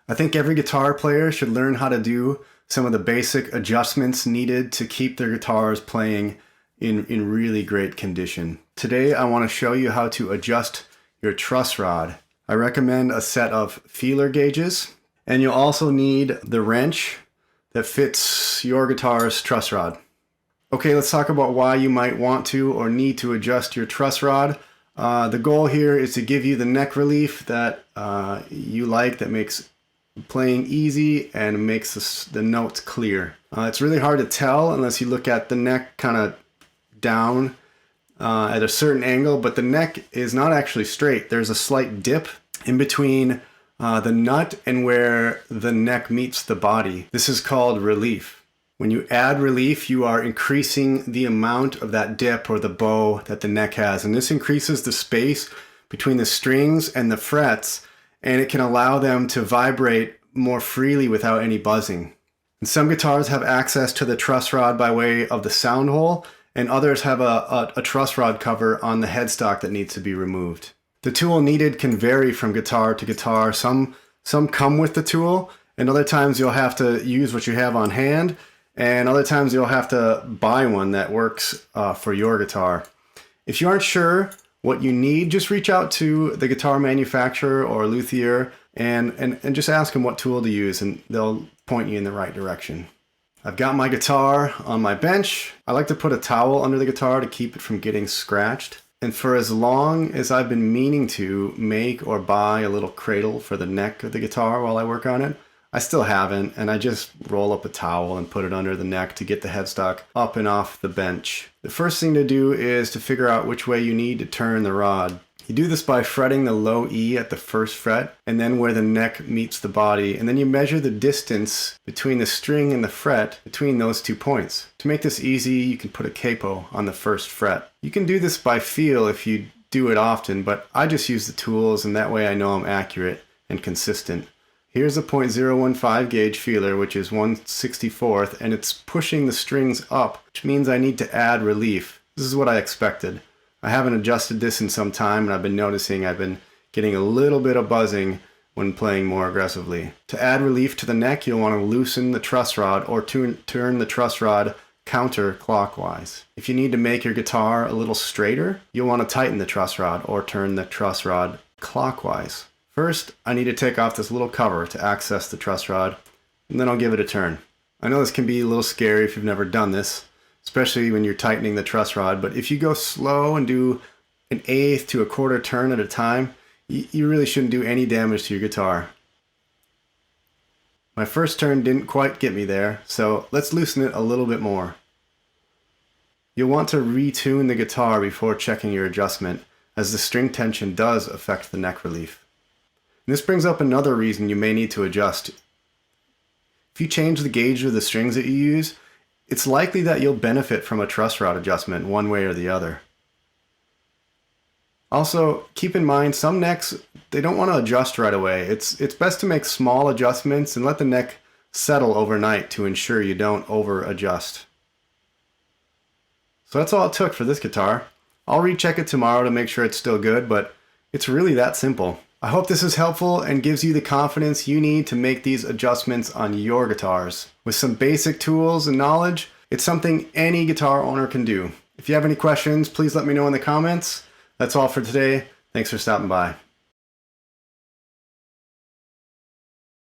I think every guitar player should learn how to do some of the basic adjustments needed to keep their guitars playing in really great condition. Today I want to show you how to adjust your truss rod. I recommend a set of feeler gauges, and you'll also need the wrench that fits your guitar's truss rod. Okay, let's talk about why you might want to or need to adjust your truss rod. The goal here is to give you the neck relief that you like, that makes playing easy and makes the notes clear. It's really hard to tell unless you look at the neck kind of down at a certain angle, but the neck is not actually straight. There's a slight dip in between the nut and where the neck meets the body. This is called relief. When you add relief, you are increasing the amount of that dip or the bow that the neck has, and this increases the space between the strings and the frets, and it can allow them to vibrate more freely without any buzzing. And some guitars have access to the truss rod by way of the sound hole, and others have a truss rod cover on the headstock that needs to be removed. The tool needed can vary from guitar to guitar. Some come with the tool, and other times you'll have to use what you have on hand, and other times you'll have to buy one that works for your guitar. If you aren't sure what you need, just reach out to the guitar manufacturer or luthier and just ask them what tool to use, and they'll point you in the right direction. I've got my guitar on my bench. I like to put a towel under the guitar to keep it from getting scratched. And for as long as I've been meaning to make or buy a little cradle for the neck of the guitar while I work on it, I still haven't, and I just roll up a towel and put it under the neck to get the headstock up and off the bench. The first thing to do is to figure out which way you need to turn the rod. You do this by fretting the low E at the first fret and then where the neck meets the body, and then you measure the distance between the string and the fret between those 2 points. To make this easy, you can put a capo on the first fret. You can do this by feel if you do it often, but I just use the tools, and that way I know I'm accurate and consistent. Here's a .015 gauge feeler, which is 1/64th, and it's pushing the strings up, which means I need to add relief. This is what I expected. I haven't adjusted this in some time, and I've been noticing I've been getting a little bit of buzzing when playing more aggressively. To add relief to the neck, you'll want to loosen the truss rod or turn the truss rod counterclockwise. If you need to make your guitar a little straighter, you'll want to tighten the truss rod or turn the truss rod clockwise. First, I need to take off this little cover to access the truss rod, and then I'll give it a turn. I know this can be a little scary if you've never done this, especially when you're tightening the truss rod, but if you go slow and do an eighth to a quarter turn at a time, you really shouldn't do any damage to your guitar. My first turn didn't quite get me there, so let's loosen it a little bit more. You'll want to retune the guitar before checking your adjustment, as the string tension does affect the neck relief. And this brings up another reason you may need to adjust. If you change the gauge of the strings that you use, it's likely that you'll benefit from a truss rod adjustment one way or the other. Also, keep in mind some necks, they don't want to adjust right away. It's best to make small adjustments and let the neck settle overnight to ensure you don't over adjust. So that's all it took for this guitar. I'll recheck it tomorrow to make sure it's still good, but it's really that simple. I hope this is helpful and gives you the confidence you need to make these adjustments on your guitars. With some basic tools and knowledge, it's something any guitar owner can do. If you have any questions, please let me know in the comments. That's all for today. Thanks for stopping by.